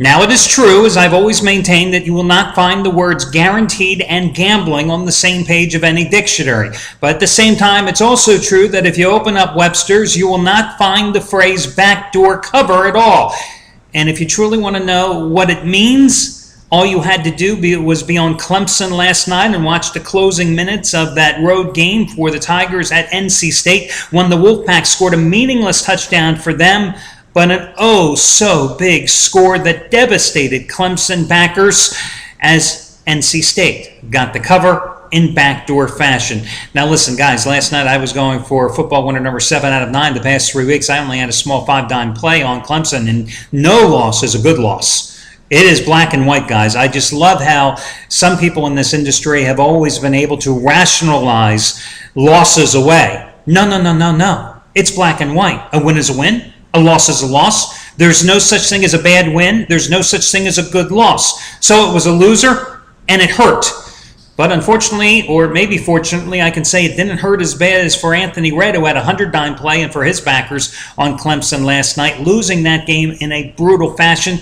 Now, it is true, as I've always maintained, that you will not find the words guaranteed and gambling on the same page of any dictionary. But at the same time, it's also true that if you open up Webster's, you will not find the phrase backdoor cover at all. And if you truly want to know what it means, all you had to do was be on Clemson last night and watch the closing minutes of that road game for the Tigers at NC State when the Wolfpack scored a meaningless touchdown for them, but an oh-so-big score that devastated Clemson backers as NC State got the cover in backdoor fashion. Now listen, guys, last night I was going for football winner number 7 out of 9 the past 3 weeks. I only had a small 5-dime play on Clemson, and no loss is a good loss. It is black and white, guys. I just love how some people in this industry have always been able to rationalize losses away. No. It's black and white. A win is a win. A loss is a loss. There's no such thing as a bad win. There's no such thing as a good loss. So it was a loser, and it hurt. But unfortunately, or maybe fortunately, I can say it didn't hurt as bad as for Anthony Red, who had a 100-dime play, and for his backers on Clemson last night, losing that game in a brutal fashion.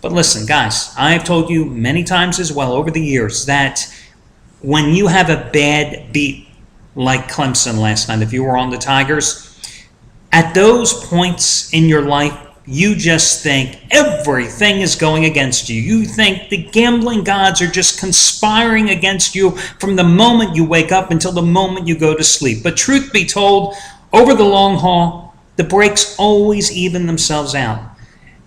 But listen, guys, I've told you many times as well over the years that when you have a bad beat like Clemson last night, if you were on the Tigers, at those points in your life, you just think everything is going against you. You think the gambling gods are just conspiring against you from the moment you wake up until the moment you go to sleep. But truth be told, over the long haul, the breaks always even themselves out.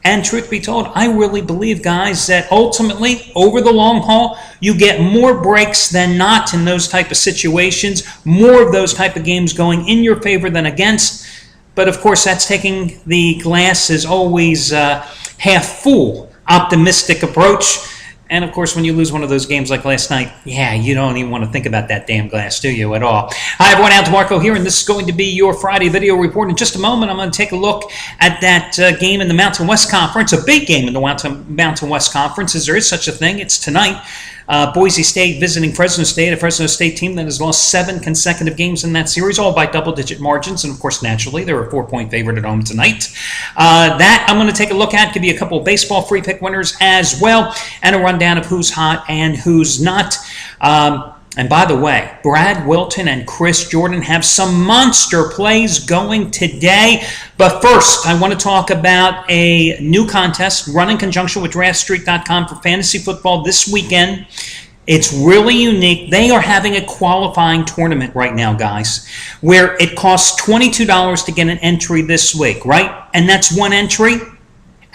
And truth be told, I really believe, guys, that ultimately, over the long haul, you get more breaks than not in those type of situations, more of those type of games going in your favor than against. But of course, that's taking the glass as always half full, optimistic approach. And of course, when you lose one of those games like last night, yeah, you don't even want to think about that damn glass, do you, at all? Hi, everyone, Al DeMarco here, and this is going to be your Friday video report. In just a moment, I'm going to take a look at that game in the Mountain West Conference, a big game in the Mountain West Conference, as there is such a thing. It's tonight. Boise State visiting Fresno State, a Fresno State team that has lost 7 consecutive games in that series, all by double-digit margins. And, of course, naturally, they're a 4-point favorite at home tonight. That I'm going to take a look at. Give you a couple of baseball free pick winners as well, and a rundown of who's hot and who's not. And by the way, Brad Wilton and Chris Jordan have some monster plays going today. But first, I want to talk about a new contest run in conjunction with DraftStreak.com for fantasy football this weekend. It's really unique. They are having a qualifying tournament right now, guys, where it costs $22 to get an entry this week, right? And that's one entry.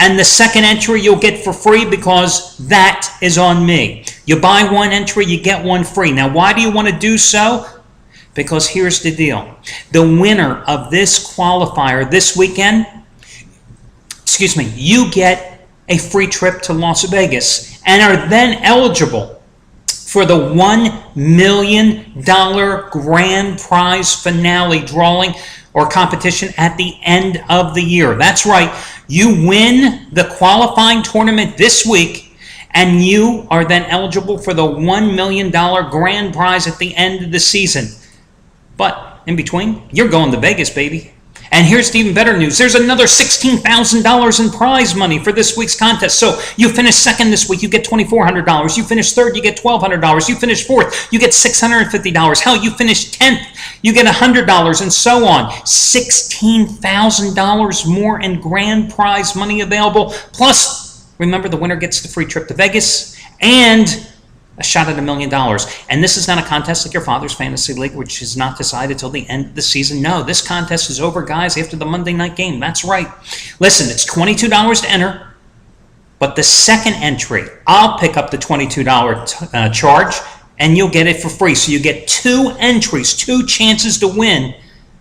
And the second entry you'll get for free because that is on me. You buy one entry, you get one free. Now, why do you want to do so? Because here's the deal. The winner of this qualifier this weekend, you get a free trip to Las Vegas and are then eligible for the $1 million grand prize finale drawing or competition at the end of the year. That's right. You win the qualifying tournament this week, and you are then eligible for the $1 million grand prize at the end of the season. But in between, you're going to Vegas, baby. And here's the even better news. There's another $16,000 in prize money for this week's contest. So you finish second this week, you get $2,400. You finish third, you get $1,200. You finish fourth, you get $650. Hell, you finish 10th, you get $100, and so on. $16,000 more in grand prize money available. Plus, remember, the winner gets the free trip to Vegas and a shot at $1 million. And this is not a contest like your father's fantasy league, which is not decided till the end of the season. No, this contest is over, guys, after the Monday night game. That's right. Listen, it's $22 to enter, but the second entry, I'll pick up the $22 charge, and you'll get it for free. So you get 2 entries, 2 chances to win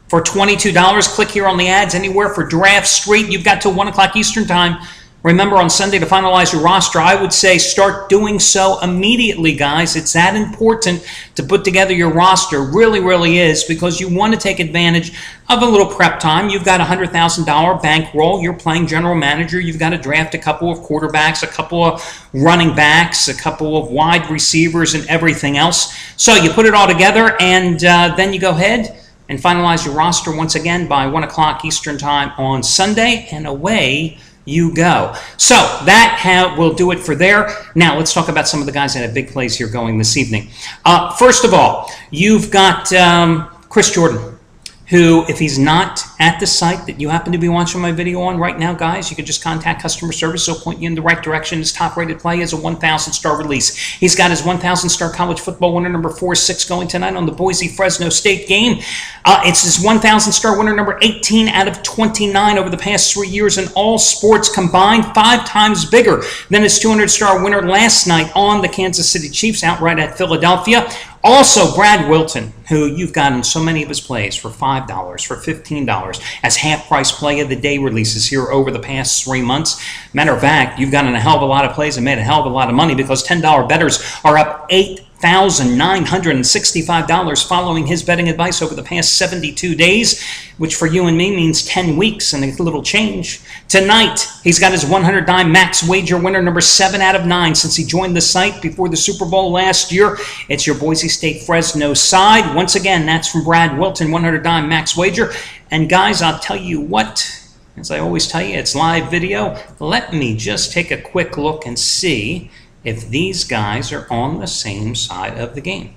for $22. Click here on the ads anywhere for DraftStreak. You've got till 1 o'clock Eastern time. Remember, on Sunday to finalize your roster, I would say start doing so immediately, guys. It's that important to put together your roster. Really, really is, because you want to take advantage of a little prep time. You've got a $100,000 bankroll. You're playing general manager. You've got to draft a couple of quarterbacks, a couple of running backs, a couple of wide receivers, and everything else. So you put it all together, and then you go ahead and finalize your roster once again by 1 o'clock Eastern time on Sunday, and away you go. So that will do it for there. Now let's talk about some of the guys that have big plays here going this evening. First of all, you've got Chris Jordan, who, if he's not at the site that you happen to be watching my video on right now, guys, you can just contact customer service. They'll point you in the right direction. His top-rated play is a 1,000-star release. He's got his 1,000-star college football winner number 4-6 going tonight on the Boise-Fresno State game. It's his 1,000-star winner number 18 out of 29 over the past 3 years in all sports combined, 5 times bigger than his 200-star winner last night on the Kansas City Chiefs outright at Philadelphia. Also, Brad Wilton, who you've gotten so many of his plays for $5, for $15, as half-price play of the day releases here over the past 3 months. Matter of fact, you've gotten a hell of a lot of plays and made a hell of a lot of money because $10 bettors are up $8,965 following his betting advice over the past 72 days, which for you and me means 10 weeks and a little change. Tonight, he's got his 100-dime max wager winner number 7 out of 9 since he joined the site before the Super Bowl last year. It's your Boise State-Fresno side. Once again, that's from Brad Wilton, 100-dime max wager. And guys, I'll tell you what, as I always tell you, it's live video. Let me just take a quick look and see if these guys are on the same side of the game.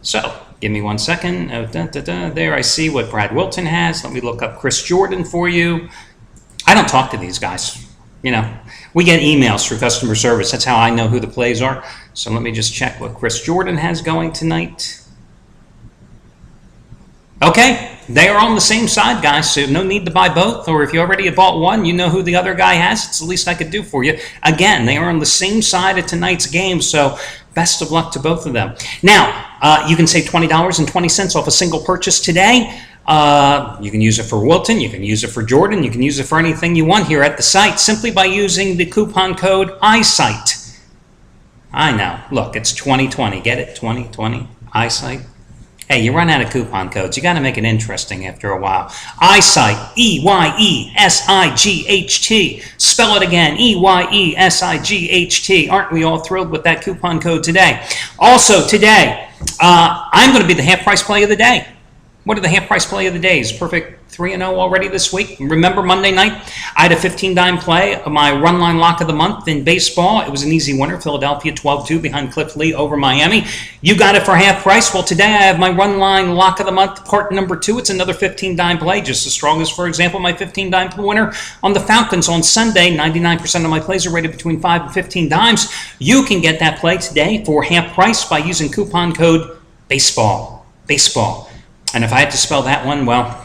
So, give me 1 second. There I see what Brad Wilton has. Let me look up Chris Jordan for you. I don't talk to these guys. You know, we get emails through customer service. That's how I know who the plays are. So let me just check what Chris Jordan has going tonight. Okay, they are on the same side, guys, so no need to buy both. Or if you already have bought one, you know who the other guy has. It's the least I could do for you. Again, they are on the same side of tonight's game, so best of luck to both of them. Now, you can save $20.20 off a single purchase today. You can use it for Wilton, you can use it for Jordan, you can use it for anything you want here at the site simply by using the coupon code EYESIGHT. I know, look, it's 2020. Get it? 2020, EYESIGHT. Hey, you run out of coupon codes. You got to make it interesting after a while. EYESIGHT, E-Y-E-S-I-G-H-T. Spell it again, E-Y-E-S-I-G-H-T. Aren't we all thrilled with that coupon code today? Also today, I'm going to be the half-price play of the day. What are the half-price play of the days? Perfect 3-0 already this week. Remember Monday night, I had a 15-dime play of my run line lock of the month in baseball. It was an easy winner, Philadelphia 12-2 behind Cliff Lee over Miami. You got it for half price. Well, today I have my run line lock of the month, part number 2. It's another 15-dime play, just as strong as, for example, my 15-dime winner on the Falcons on Sunday. 99% of my plays are rated between 5 and 15 dimes. You can get that play today for half price by using coupon code BASEBALL. Baseball. And if I had to spell that one, well,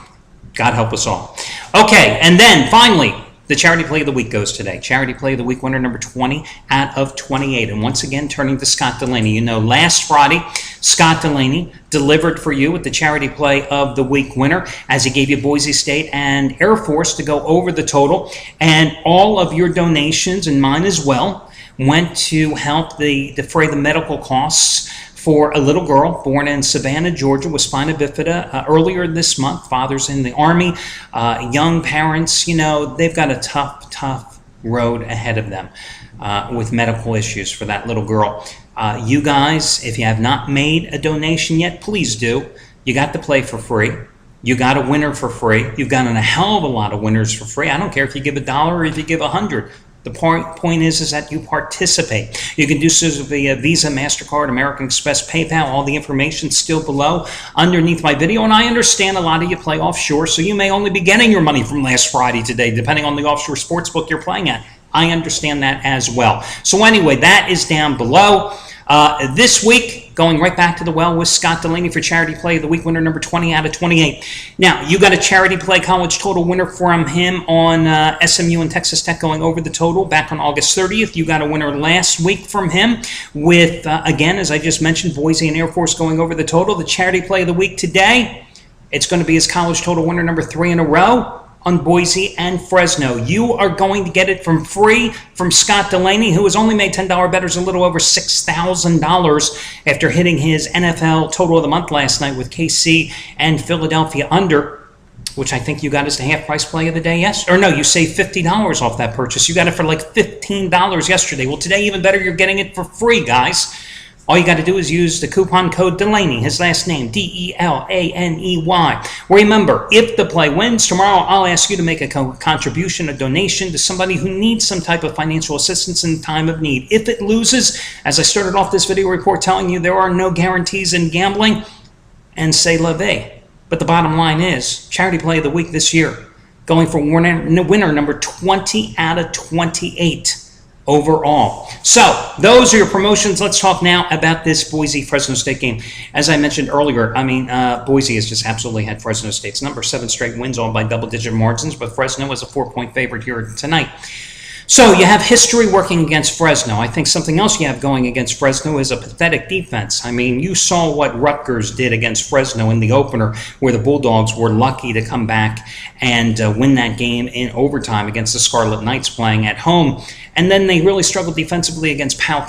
God help us all. Okay, and then finally, the charity play of the week goes today. Charity play of the week winner number 20 out of 28. And once again, turning to Scott Delaney. You know, last Friday, Scott Delaney delivered for you with the charity play of the week winner as he gave you Boise State and Air Force to go over the total. And all of your donations, and mine as well, went to help defray the medical costs for a little girl born in Savannah, Georgia with spina bifida earlier this month. Father's in the Army. Young parents, you know, they've got a tough road ahead of them with medical issues for that little girl. You guys, if you have not made a donation yet, please do. You got the play for free. You got a winner for free. You've gotten a hell of a lot of winners for free. I don't care if you give $1 or if you give $100. The point is that you participate. You can do so via Visa, MasterCard, American Express, PayPal. All the information still below underneath my video. And I understand a lot of you play offshore, so you may only be getting your money from last Friday today, depending on the offshore sports book you're playing at. I understand that as well. So anyway, that is down below. This week, going right back to the well with Scott Delaney for charity play of the week winner number 20 out of 28. Now, you got a charity play college total winner from him on SMU and Texas Tech going over the total back on August 30th. You got a winner last week from him with, again, as I just mentioned, Boise and Air Force going over the total. The charity play of the week today, it's going to be his college total winner number 3 in a row on Boise and Fresno. You are going to get it from free from Scott Delaney, who has only made $10 bettors a little over $6,000 after hitting his NFL total of the month last night with KC and Philadelphia under, which I think you got as the half price play of the day. Yes, or no, you saved $50 off that purchase. You got it for like $15 yesterday. Well, today even better, you're getting it for free, guys. All you got to do is use the coupon code Delaney, his last name, Delaney. Remember, if the play wins, tomorrow I'll ask you to make a contribution, a donation to somebody who needs some type of financial assistance in time of need. If it loses, as I started off this video report telling you, there are no guarantees in gambling, and c'est la vie. But the bottom line is, Charity Play of the Week this year, going for winner number 20 out of 28 overall. So those are your promotions. Let's talk now about this Boise-Fresno State game. As I mentioned earlier, Boise has just absolutely had Fresno State's number 7 straight wins, all by double-digit margins, but Fresno was a 4-point favorite here tonight. So you have history working against Fresno. I think something else you have going against Fresno is a pathetic defense. I mean, you saw what Rutgers did against Fresno in the opener, where the Bulldogs were lucky to come back and win that game in overtime against the Scarlet Knights playing at home. And then they really struggled defensively against Cal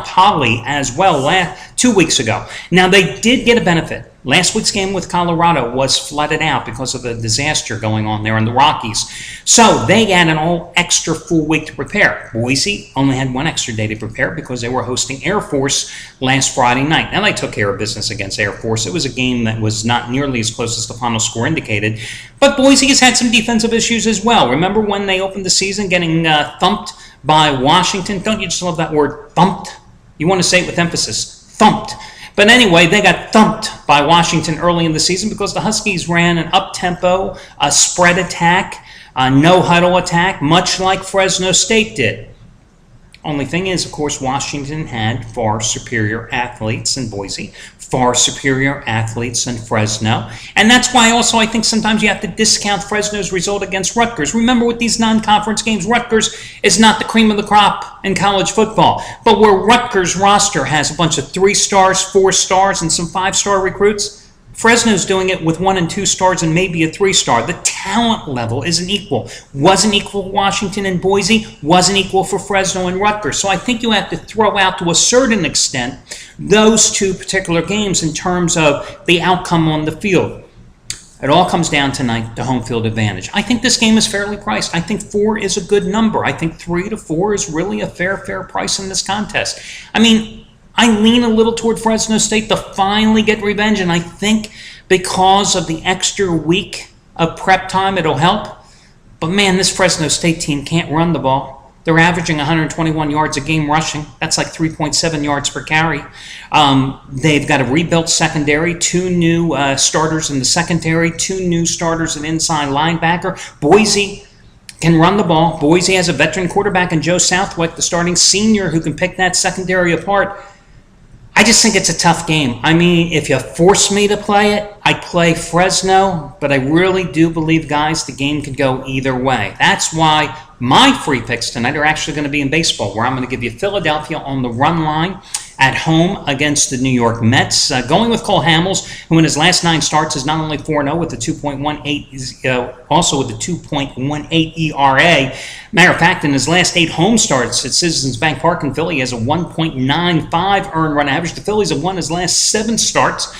Poly as well 2 weeks ago. Now, they did get a benefit. Last week's game with Colorado was flooded out because of the disaster going on there in the Rockies. So they had an all extra full week to prepare. Boise only had 1 extra day to prepare because they were hosting Air Force last Friday night. Now, they took care of business against Air Force. It was a game that was not nearly as close as the final score indicated. But Boise has had some defensive issues as well. Remember when they opened the season getting thumped by Washington? Don't you just love that word, thumped? You want to say it with emphasis, thumped. But anyway, they got thumped by Washington early in the season because the Huskies ran an up-tempo, a spread attack, a no-huddle attack, much like Fresno State did. Only thing is, of course, Washington had far superior athletes in Boise, far superior athletes in Fresno. And that's why also I think sometimes you have to discount Fresno's result against Rutgers. Remember, with these non-conference games, Rutgers is not the cream of the crop in college football. But where Rutgers' roster has a bunch of 3 stars, 4 stars, and some 5-star recruits, Fresno's doing it with 1 and 2 stars and maybe a 3-star. The talent level isn't equal. Wasn't equal for Washington and Boise, wasn't equal for Fresno and Rutgers. So I think you have to throw out, to a certain extent, those 2 particular games in terms of the outcome on the field. It all comes down tonight to home field advantage. I think this game is fairly priced. I think 4 is a good number. I think 3 to 4 is really a fair price in this contest. I mean, I lean a little toward Fresno State to finally get revenge, and I think because of the extra week of prep time, it'll help. But man, this Fresno State team can't run the ball. They're averaging 121 yards a game rushing. That's like 3.7 yards per carry. They've got a rebuilt secondary, 2 new starters in the secondary, 2 new starters at inside linebacker. Boise can run the ball. Boise has a veteran quarterback in Joe Southwick, the starting senior, who can pick that secondary apart. I just think it's a tough game. I mean, if you force me to play it, I'd play Fresno, but I really do believe, guys, the game could go either way. That's why my free picks tonight are actually going to be in baseball, where I'm going to give you Philadelphia on the run line at home against the New York Mets. Going with Cole Hamels, who in his last 9 starts is not only 4-0 with a 2.18, also with a 2.18 ERA. Matter of fact, in his last 8 home starts at Citizens Bank Park in Philly, he has a 1.95 earned run average. The Phillies have won his last 7 starts.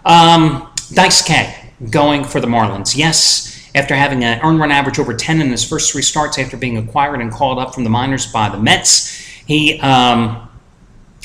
Dice K going for the Marlins. Yes, after having an earned run average over 10 in his first 3 starts after being acquired and called up from the minors by the Mets, he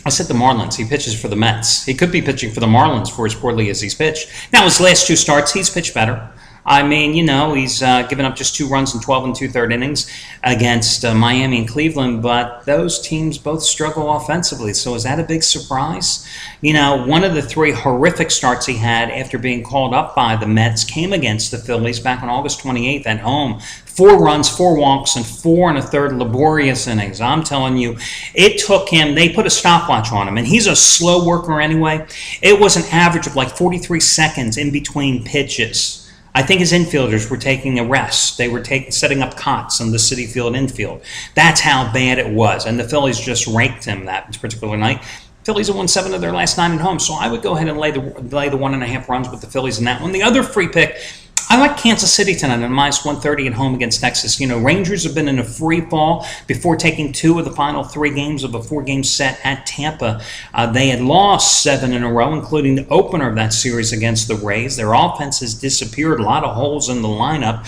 I said the Marlins. He pitches for the Mets. He could be pitching for the Marlins for as poorly as he's pitched. Now, his last 2 starts, he's pitched better. I mean, you know, he's given up just 2 runs in 12 2/3 innings against Miami and Cleveland, but those teams both struggle offensively. So is that a big surprise? You know, one of the 3 horrific starts he had after being called up by the Mets came against the Phillies back on August 28th at home. 4 runs, 4 walks, and 4 1/3 laborious innings. I'm telling you, it took him, they put a stopwatch on him, and he's a slow worker anyway. It was an average of like 43 seconds in between pitches. I think his infielders were taking a rest. They were setting up cots on the Citi Field infield. That's how bad it was, and the Phillies just raked him that particular night. Phillies have won 7 of their last 9 at home, so I would go ahead and lay the 1.5 runs with the Phillies in that one. The other free pick, I like Kansas City tonight at minus 130 at home against Texas. Rangers have been in a free fall before taking 2 of the final 3 games of a 4-game set at Tampa. They had lost 7 in a row, including the opener of that series against the Rays. Their offense has disappeared. A lot of holes in the lineup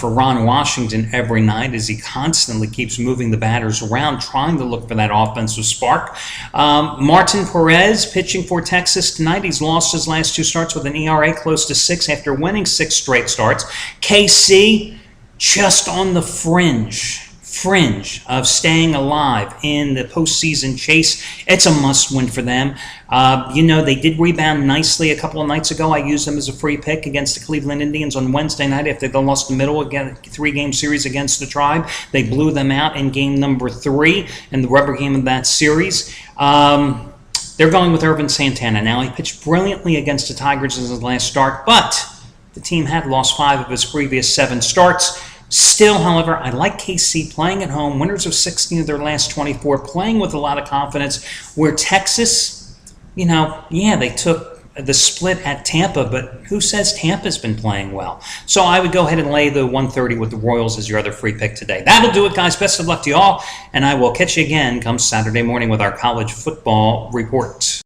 for Ron Washington every night as he constantly keeps moving the batters around, trying to look for that offensive spark. Martin Perez pitching for Texas tonight. He's lost his last 2 starts with an ERA close to 6 after winning 6 straight starts. KC just on the fringe of staying alive in the postseason chase. It's a must-win for them. They did rebound nicely a couple of nights ago. I used them as a free pick against the Cleveland Indians on Wednesday night after they lost the middle again, 3-game series against the Tribe. They blew them out in game number 3 in the rubber game of that series. They're going with Irvin Santana. Now, he pitched brilliantly against the Tigers in his last start, but the team had lost 5 of his previous 7 starts. Still, however, I like KC playing at home, winners of 16 of their last 24, playing with a lot of confidence, where Texas, they took the split at Tampa, but who says Tampa's been playing well? So I would go ahead and lay the 130 with the Royals as your other free pick today. That'll do it, guys. Best of luck to you all, and I will catch you again come Saturday morning with our college football report.